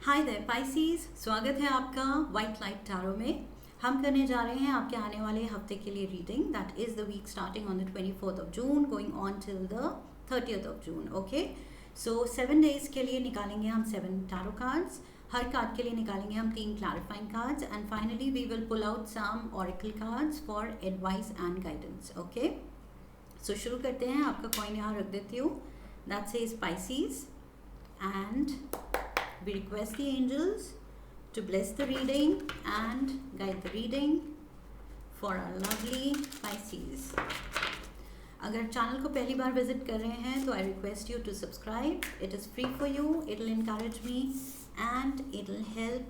Hi there Pisces, स्वागत है आपका वाइट लाइट टैरो में। हम करने जा रहे हैं आपके आने वाले हफ्ते के लिए reading. That is the week starting on the 24th of June going on till the 30th of June. Okay, so 7 days के लिए निकालेंगे हम 7 टैरो कार्ड्स। हर कार्ड के लिए निकालेंगे हम 3 clarifying cards and finally we will pull out some oracle cards for advice and guidance. Okay, so शुरू करते हैं। आपका कॉइन यहाँ रख देती हूँ। That says Pisces and we request the angels to bless the reading and guide the reading for our lovely Pisces. अगर channel को पहली बार विजिट कर रहे हैं तो I request you to subscribe. It is free for you. It will encourage me and it will help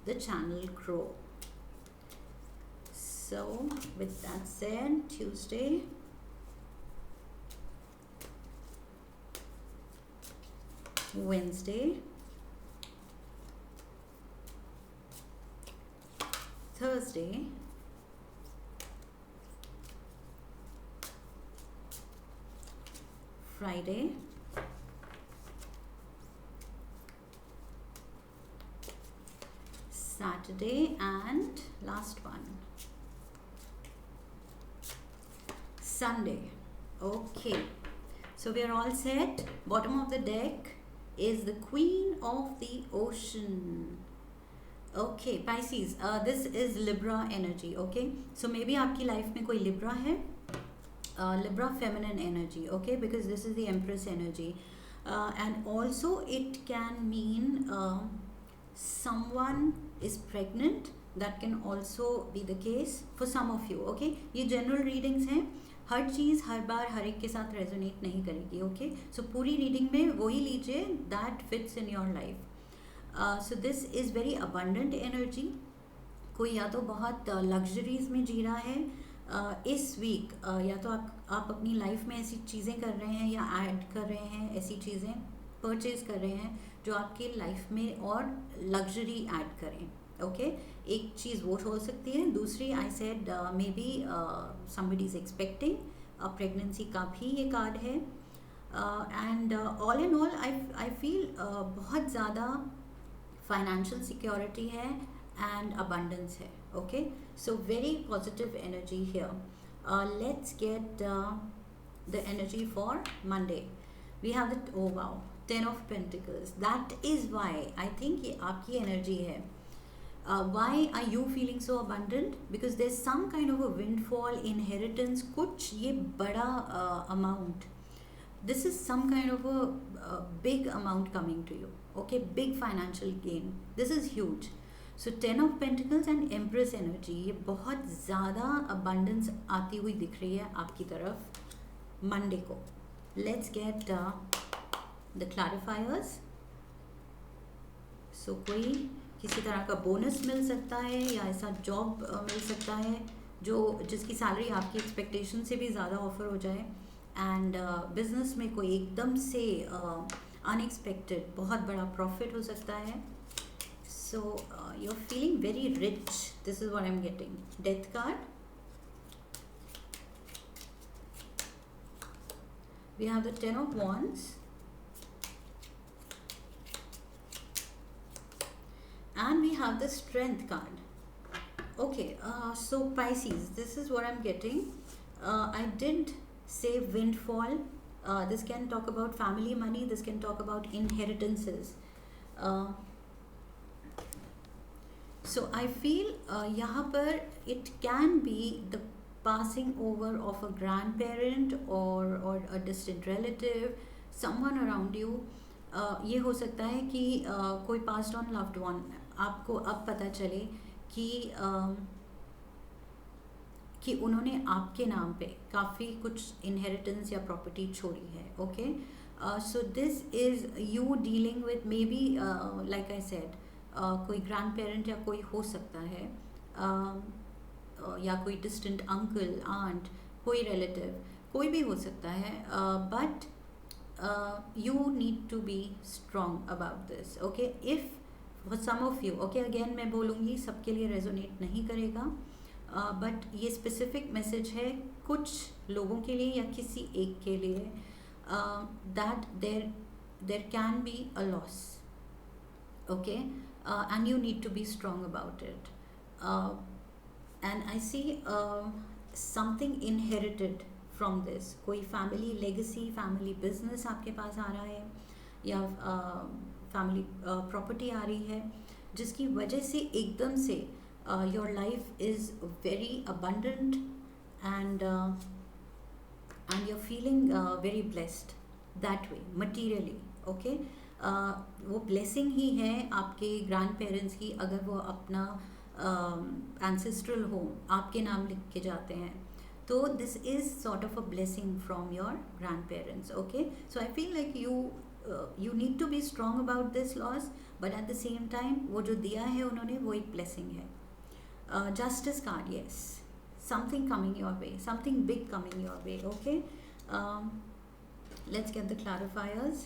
the channel grow. So with that said, Tuesday, Wednesday, Thursday, Friday, Saturday, and last one, Sunday. Okay, so we are all set. Bottom of the deck is the Queen of the Ocean. Okay, Pisces, this is Libra energy. Okay, so maybe आपकी life में कोई Libra है. Libra feminine energy. Okay, because this is the Empress energy, and also it can mean someone is pregnant. That can also be the case for some of you. Okay, ये general readings हैं. हर चीज़ हर बार हर एक के साथ resonate नहीं करेगी. Okay, सो पूरी reading में वही लीजिए that fits in your life. So this is very abundant energy. कोई या तो बहुत लग्जरीज में जी रहा है इस वीक, या तो आप अपनी लाइफ में ऐसी चीज़ें कर रहे हैं या ऐड कर रहे हैं, ऐसी चीज़ें परचेज कर रहे हैं जो आपकी लाइफ में और लग्जरी ऐड करें. ओके, एक चीज़ वो हो सकती है. दूसरी, I said maybe somebody is expecting pregnancy का भी ये कार्ड है. And all in all I feel बहुत ज़्यादा फाइनेंशियल सिक्योरिटी है एंड अबंडेंस है. Okay, so very positive energy here. Let's get the energy for Monday. We have the wow 10 of Pentacles. That is why I think ये आपकी energy है. Why are you feeling so abundant? Because there's some kind of a windfall, inheritance, कुछ ये बड़ा amount. This is some kind of a big amount coming to you. Okay, big financial gain. This is huge. So 10 of Pentacles and Empress energy, ये बहुत ज़्यादा abundance आती हुई दिख रही है आपकी तरफ मंडे को. Let's get the clarifiers. So कोई किसी तरह का बोनस मिल सकता है या ऐसा जॉब मिल सकता है जिसकी सैलरी आपकी एक्सपेक्टेशन से भी ज़्यादा ऑफर हो जाए. एंड बिजनेस में कोई एकदम से अनएक्सपेक्टेड बहुत बड़ा प्रॉफिट हो सकता है. So you are feeling very rich. This is what I am getting. Death card. We have the 10 of Wands. And we have the Strength card. Okay, so Pisces, this is what I'm getting. I did say windfall. This can talk about family money. This can talk about inheritances. So I feel यहाँ पर it can be the passing over of a grandparent or a distant relative, someone around you. ये हो सकता है कि कोई past on loved one आपको अब पता चले कि उन्होंने आपके नाम पे काफ़ी कुछ इनहेरिटेंस या प्रॉपर्टी छोड़ी है. Okay, so this is you dealing with may be like I said कोई ग्रैंड पेरेंट या कोई हो सकता है, या कोई डिस्टेंट अंकल आंट, कोई रिलेटिव, कोई भी हो सकता है. But you need to be strong about this. Okay, if for some of you, okay, again मैं बोलूँगी सबके लिए रेजोनेट नहीं करेगा, बट ये स्पेसिफिक मैसेज है कुछ लोगों के लिए या किसी एक के लिए, that there can be a loss. okay, and you need to be strong about it. uh, and I see something inherited from this, कोई फैमिली लेगेसी, फैमिली बिजनेस आपके पास आ रहा है, या फैमिली प्रॉपर्टी आ रही है, जिसकी वजह से एकदम से your life is very abundant, and you're feeling very blessed that way materially, okay. वो ब्लेसिंग ही है आपके ग्रैंड पेरेंट्स की, अगर वो अपना एंसेस्ट्रल होम आपके नाम लिख के जाते हैं, तो this is sort of a blessing from your grandparents, okay. So I feel like you need to be strong about this loss, but at the same time वो जो दिया है उन्होंने वो एक ब्लेसिंग है. Justice card, yes, something coming your way, something big coming your way, okay. Let's get the clarifiers.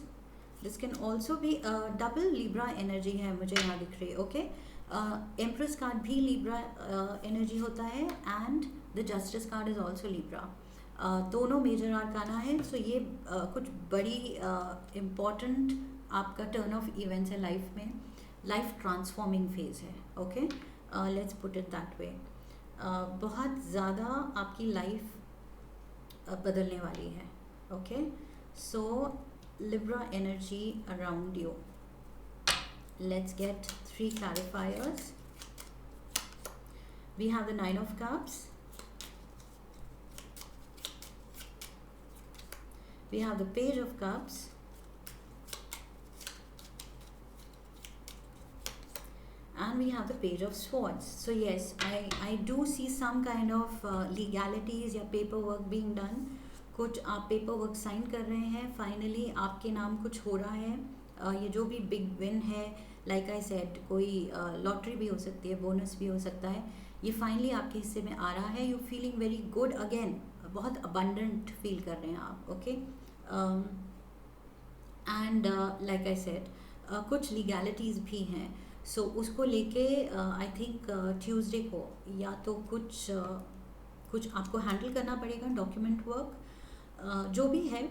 This can also be double Libra energy है मुझे यहाँ दिख रही है, okay. Empress card भी Libra energy होता है, and the Justice card is also Libra. दोनों मेजर आर्काना है, सो ये कुछ बड़ी इम्पॉर्टेंट आपका टर्न ऑफ इवेंट्स है लाइफ में, लाइफ ट्रांसफॉर्मिंग फेज है, okay. Let's put it that way. बहुत ज़्यादा आपकी लाइफ बदलने वाली है, okay. So Libra energy around you. Let's get 3 clarifiers. We have the 9 of cups, we have the page of cups, and we have the page of swords. So yes, I do see some kind of legalities या paperwork being done. कुछ आप paperwork sign कर रहे हैं, finally आपके नाम कुछ हो रहा है. ये जो भी big win है, like I said, कोई lottery भी हो सकती है, bonus भी हो सकता है, ये finally आपके हिस्से में आ रहा है. You feeling very good again, बहुत abundant feel कर रहे हैं आप, okay. And like I said, कुछ legalities भी हैं. सो उसको लेके आई थिंक ट्यूसडे को या तो कुछ आपको हैंडल करना पड़ेगा, डॉक्यूमेंट वर्क जो भी है.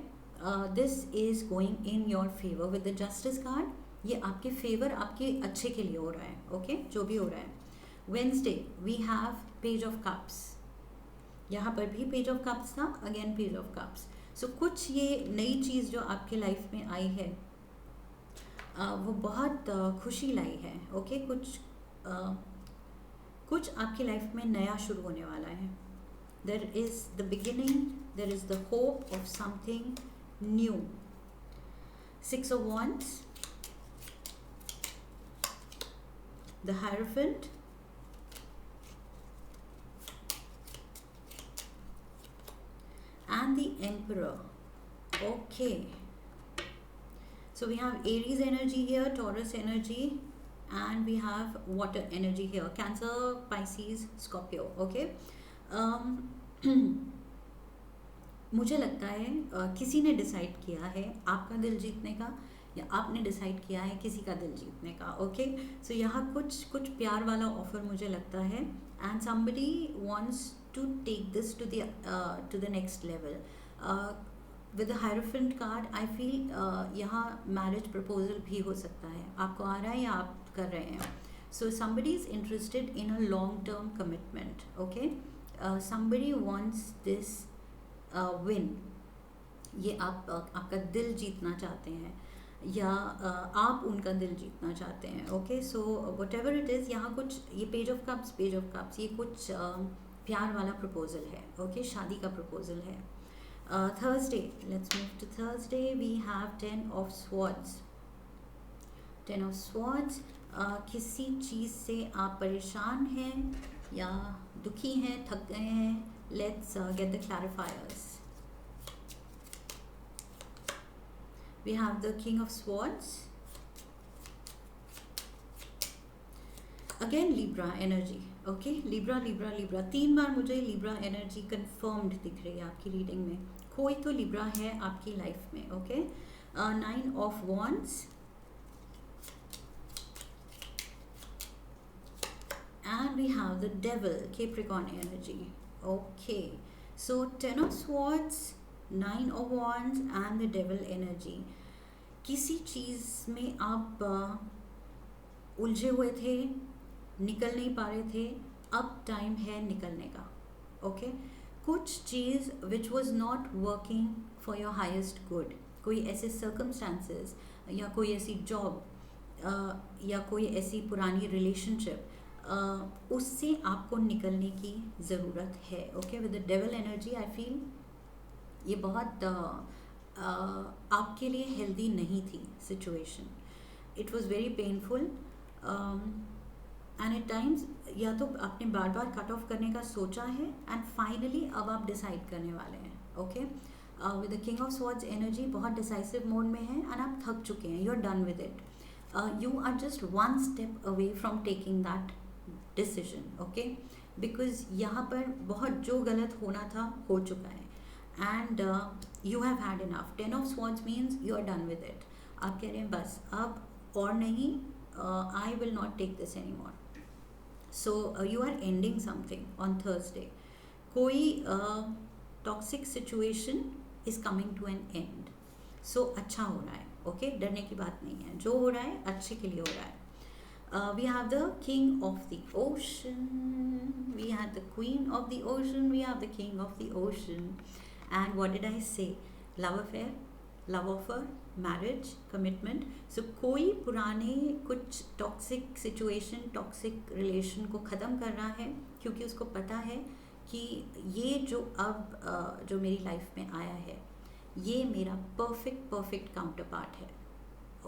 This is going in your favour with the justice card. ये आपके फेवर, आपके अच्छे के लिए हो रहा है, ओके, जो भी हो रहा है. Wednesday we have page of cups. यहाँ पर भी पेज ऑफ कप्स था, again page of cups. So कुछ ये नई चीज़ जो आपके लाइफ में आई है, वो बहुत खुशी लाई है, ओके. कुछ आपकी लाइफ में नया शुरू होने वाला है. There is the beginning, there is the hope of something new. 6 of Wands, the Hierophant, and the Emperor, okay. So we have Aries energy here, Taurus energy, and we have water energy here, Cancer, Pisces, Scorpio, okay. मुझे लगता है किसी ने decide किया है आपका दिल जीतने का, या आपने डिसाइड किया है किसी का दिल जीतने का, ओके. सो यहाँ कुछ प्यार वाला ऑफर मुझे लगता है, and somebody wants to take this to the next level. With the hierophant card I feel यहाँ मैरिज प्रपोजल भी हो सकता है, आपको आ रहा है या आप कर रहे हैं. सो somebody is interested in a long term commitment, okay. Somebody wants this win. ये आपका दिल जीतना चाहते हैं, या आप उनका दिल जीतना चाहते हैं, okay. So what ever it is, यहाँ कुछ ये पेज ऑफ कप्स ये कुछ प्यार वाला प्रपोजल है, ओके, शादी का प्रपोजल है. Thursday, let's move to Thursday. We have 10 of Swords. 10 of Swords. किसी चीज़ से आप परेशान हैं या दुखी हैं, थक गए हैं. Let's get the clarifiers. We have the King of Swords. Again Libra energy, okay. Libra 3 बार मुझे लिब्रा एनर्जी कंफर्म्ड दिख रही है आपकी रीडिंग में. कोई तो लिब्रा है आपकी लाइफ में, okay. 9 of Wands, and we have the Devil, Capricorn energy, okay. So 10 of Swords, 9 of Wands and the Devil energy. किसी चीज़ में आप उलझे हुए थे, निकल नहीं पा रहे थे, अब टाइम है निकलने का. ओके, कुछ चीज़ which was not working for your highest good, कोई ऐसे सर्कमस्टांसेस या कोई ऐसी जॉब या कोई ऐसी पुरानी रिलेशनशिप, उससे आपको निकलने की ज़रूरत है. Okay, with the devil energy I feel ये बहुत आपके लिए हेल्दी नहीं थी situation. It was very painful and at times या तो आपने बार बार कट ऑफ करने का सोचा है एंड फाइनली अब आप डिसाइड करने वाले हैं. Okay, with the king of swords energy बहुत डिसाइसिव मोड में है एंड आप थक चुके हैं, you are done with it. You are just one step away from taking that decision. Okay, because यहाँ पर बहुत जो गलत होना था हो चुका है and you have had enough. 10 of swords means you are done with it. आप कह रहे हैं बस अब और नहीं, I will not take this any more. So you are ending something on Thursday. कोई toxic situation is coming to an end. So अच्छा हो रहा है. ओके, डरने की बात नहीं है, जो हो रहा है अच्छे के लिए हो रहा है. We have the king of the ocean, we have the queen of the ocean, we have the king of the ocean. And what did I say? Love affair, love offer, marriage, commitment. So कोई पुराने कुछ toxic situation, toxic relation को ख़त्म कर रहा है क्योंकि उसको पता है कि ये जो अब जो मेरी लाइफ में आया है ये मेरा perfect counterpart है.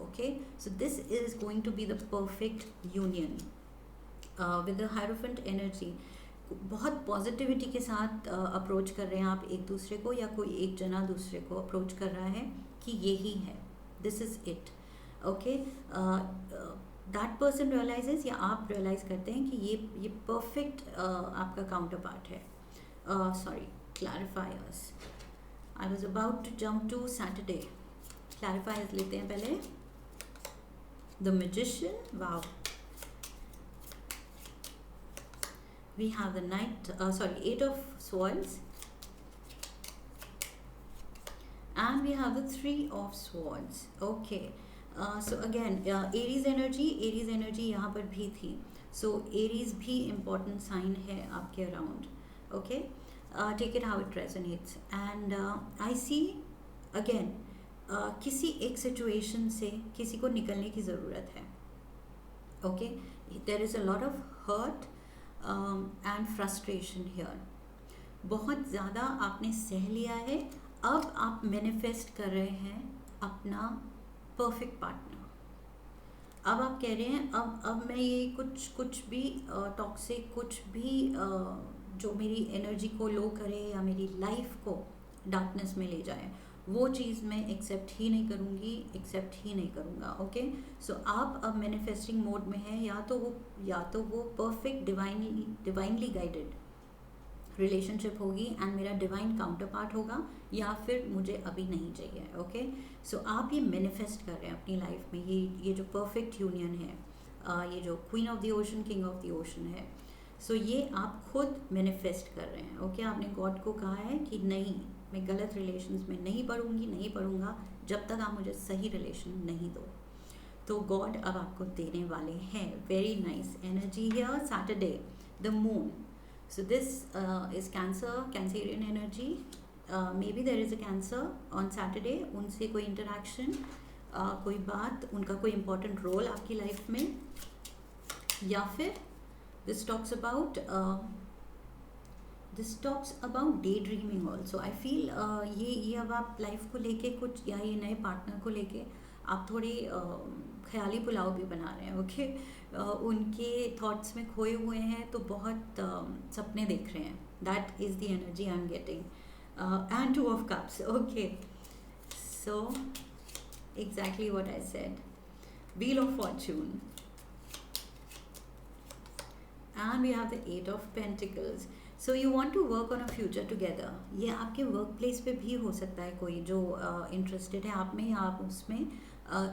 Okay, so this is going to be the perfect union with the Hierophant energy. बहुत पॉजिटिविटी के साथ अप्रोच कर रहे हैं आप एक दूसरे को, या कोई एक जना दूसरे को अप्रोच कर रहा है कि यही है, this is it. Okay, that person realizes या आप रियलाइज़ करते हैं कि ये परफेक्ट आपका काउंटर पार्ट है. Sorry, clarifiers. I was about to jump to Saturday. Clarifiers लेते हैं पहले. The Magician, wow. We have the Eight of Swords, and we have the Three of Swords. Okay, so again Aries energy यहाँ पर भी थी. So Aries भी important sign है आपके around. Okay, take it how it resonates. And I see again किसी एक situation से किसी को निकलने की ज़रूरत है. Okay, there is a lot of hurt and frustration here. बहुत ज़्यादा आपने सह लिया है, अब आप मैनिफेस्ट कर रहे हैं अपना परफेक्ट पार्टनर. अब आप कह रहे हैं अब मैं ये कुछ भी टॉक्सिक, कुछ भी जो मेरी एनर्जी को लो करे या मेरी लाइफ को डार्कनेस में ले जाए, वो चीज़ मैं एक्सेप्ट ही नहीं करूँगा. ओके, सो आप अब मैनिफेस्टिंग मोड में हैं. या तो वो परफेक्ट डिवाइनली गाइडेड रिलेशनशिप होगी एंड मेरा डिवाइन काउंटर पार्ट होगा, या फिर मुझे अभी नहीं चाहिए. ओके, सो आप ये मैनिफेस्ट कर रहे हैं अपनी लाइफ में, ये जो परफेक्ट यूनियन है, ये जो queen of the ocean, king of the ocean है. सो ये आप खुद मैनिफेस्ट कर रहे हैं. ओके, आपने गॉड को कहा है कि नहीं, मैं गलत रिलेशंस में नहीं पढ़ूंगा जब तक आप मुझे सही रिलेशन नहीं दो. तो गॉड अब आपको देने वाले हैं. Very nice energy here. Saturday, the moon. So this is Cancerian energy. Maybe there is a Cancer on Saturday. उनसे कोई इंटरेक्शन, कोई बात, उनका कोई इम्पोर्टेंट रोल आपकी लाइफ में, या फिर this talks about day dreaming also. I feel ये अब आप लाइफ को लेके कुछ, या ये नए पार्टनर को लेके आप थोड़े ख्याली पुलाव भी बना रहे हैं. ओके, उनके थॉट्स में खोए हुए हैं, तो बहुत सपने देख रहे हैं. That is the energy I am getting. And 2 of Cups. Okay, so exactly what I said. Wheel of Fortune, and we have the 8 of Pentacles. So you want to work on a future together. ये आपके workplace पे भी हो सकता है, कोई जो interested है आप में या आप उसमें,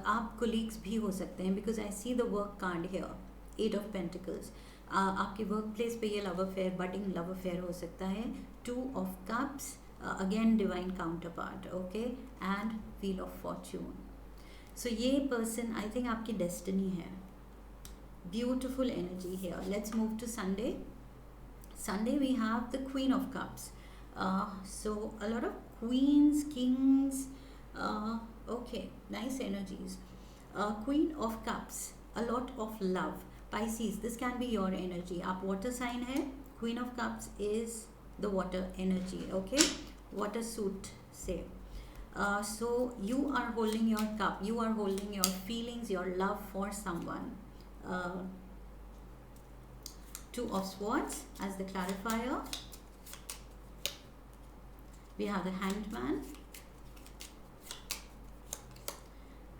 आप कोलीग्स भी हो सकते हैं, because I see the work card here, 8 of Pentacles. आपके वर्क प्लेस पे ये love affair, budding love affair हो सकता है. 2 of Cups, again divine counter part. Okay, and wheel of fortune. So ये पर्सन आई थिंक आपकी destiny है. Beautiful energy here. Let's move to Sunday. Sunday we have the Queen of Cups. So a lot of queens, kings. Okay, nice energies. Queen of Cups, a lot of love. Pisces, this can be your energy. आप water sign है. Queen of Cups is the water energy. Okay, water suit say. So you are holding your cup. You are holding your feelings, your love for someone. Two of Swords as the clarifier. We have the Hanged Man.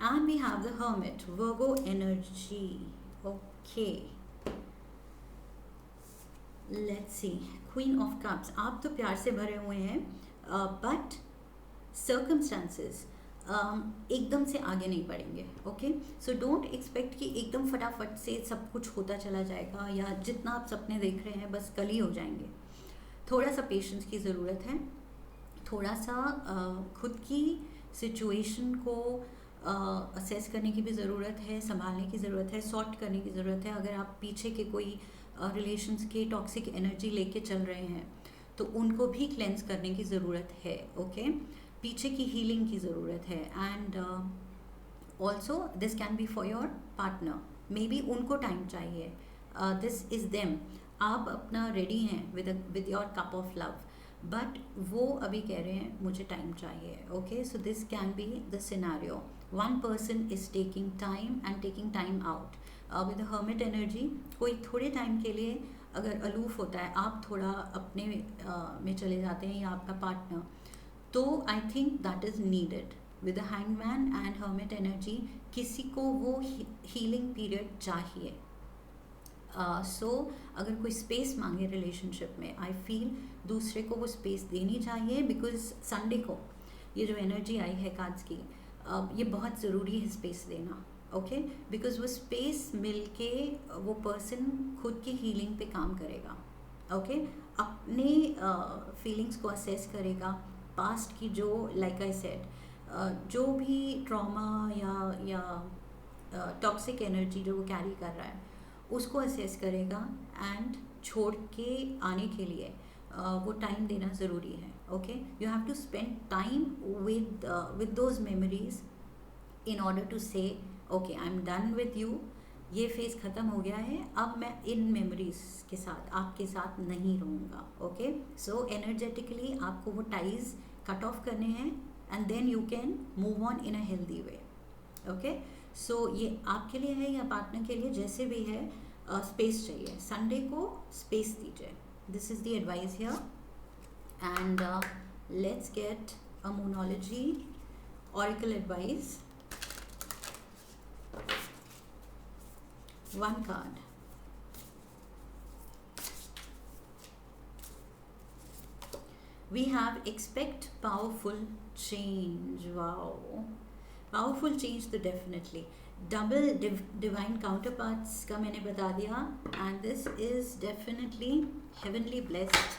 And we have the Hermit, Virgo energy. Okay. Let's see. Queen of Cups. आप तो प्यार से भरे हुए हैं, but circumstances एकदम से आगे नहीं बढ़ेंगे. ओके, सो डोंट एक्सपेक्ट कि एकदम फटाफट से सब कुछ होता चला जाएगा, या जितना आप सपने देख रहे हैं बस कल ही हो जाएंगे. थोड़ा सा पेशेंस की ज़रूरत है, थोड़ा सा खुद की सिचुएशन को असेस करने की भी ज़रूरत है, संभालने की ज़रूरत है, सॉर्ट करने की ज़रूरत है. अगर आप पीछे के कोई रिलेशंस के टॉक्सिक एनर्जी लेके चल रहे हैं तो उनको भी क्लेंस करने की ज़रूरत है. ओके, पीछे की हीलिंग की ज़रूरत है. And also this can be for your partner. May be उनको टाइम चाहिए. This is them. आप अपना रेडी हैं with your cup of love, but वो अभी कह रहे हैं मुझे टाइम चाहिए. Okay, so this can be the scenario. One person is taking time and taking time out with the hermit energy. कोई थोड़े टाइम के लिए अगर अलूफ होता है, आप थोड़ा अपने में चले जाते हैं, या आपका पार्टनर, तो I think that is needed. With the hangman and hermit energy किसी को वो हीलिंग पीरियड चाहिए. सो अगर कोई स्पेस मांगे रिलेशनशिप में, आई फील दूसरे को वो स्पेस देनी चाहिए. बिकॉज संडे को ये जो एनर्जी आई है कार्ड्स की, ये बहुत ज़रूरी है स्पेस देना. ओके, बिकॉज वो स्पेस मिल के वो पर्सन खुद की हीलिंग पे काम करेगा. ओके, अपने फीलिंग्स को असेस करेगा. पास्ट की जो, लाइक आई सेड, जो भी ट्रॉमा या टॉक्सिक एनर्जी जो वो कैरी कर रहा है उसको असेस करेगा. एंड छोड़ के आने के लिए वो टाइम देना ज़रूरी है. Okay, you have to spend time with those memories in order to say okay, I am done with you. ये फेज़ ख़त्म हो गया है, अब मैं इन मेमोरीज के साथ आपके साथ नहीं रहूँगा. ओके, सो एनर्जेटिकली आपको वो टाइज कट ऑफ करने हैं, and then you can move on in a healthy way. Okay, so ये आपके लिए है या पार्टनर के लिए, जैसे भी है, स्पेस चाहिए. संडे को स्पेस दीजिए. This is the advice here. And let's get a monology oracle advice. One card. We have expect powerful change. Wow, powerful change तो definitely. Double divine counterparts का मैंने बता दिया, and this is definitely heavenly blessed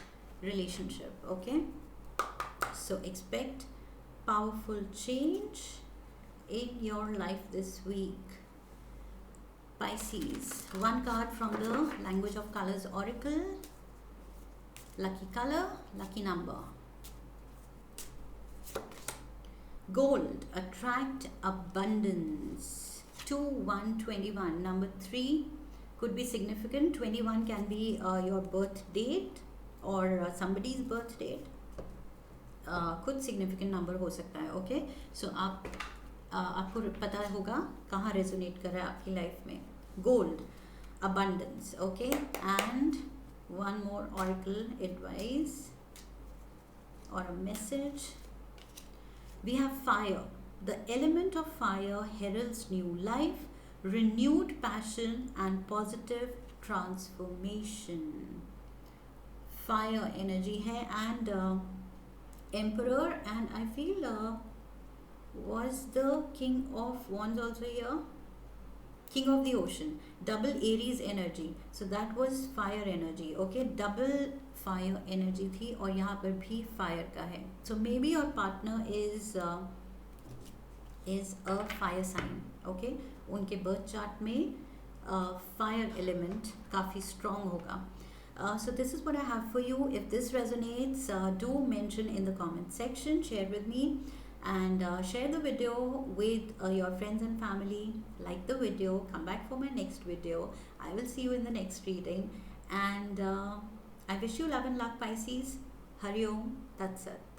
relationship. Okay, so expect powerful change in your life this week. Pisces, one card from the Language of Colors Oracle. Lucky color, lucky number. Gold, attract abundance. 2-1-21. Number 3 could be significant. 21 can be your birth date or somebody's birth date. कुछ significant number हो सकता है. Okay, so आपको पता होगा कहाँ resonate कर रहा है आपकी लाइफ में. Gold, abundance. Okay, and one more oracle advice और a message. We have fire. The element of fire heralds new life, renewed passion and positive transformation. Fire energy है, and emperor, and I feel was the king of wands also here, king of the ocean, double Aries energy, so that was fire energy. Okay, double fire energy थी, और यहाँ पर भी fire का है. So maybe your partner is a fire sign. Okay, उनके birth chart में fire element काफ़ी स्ट्रॉन्ग होगा. So this is what I have for you. If this resonates, do mention in the comment section, share with me, and share the video with your friends and family. Like the video, come back for my next video. I will see you in the next reading, and I wish you love and luck, Pisces. Hari Om. That's it.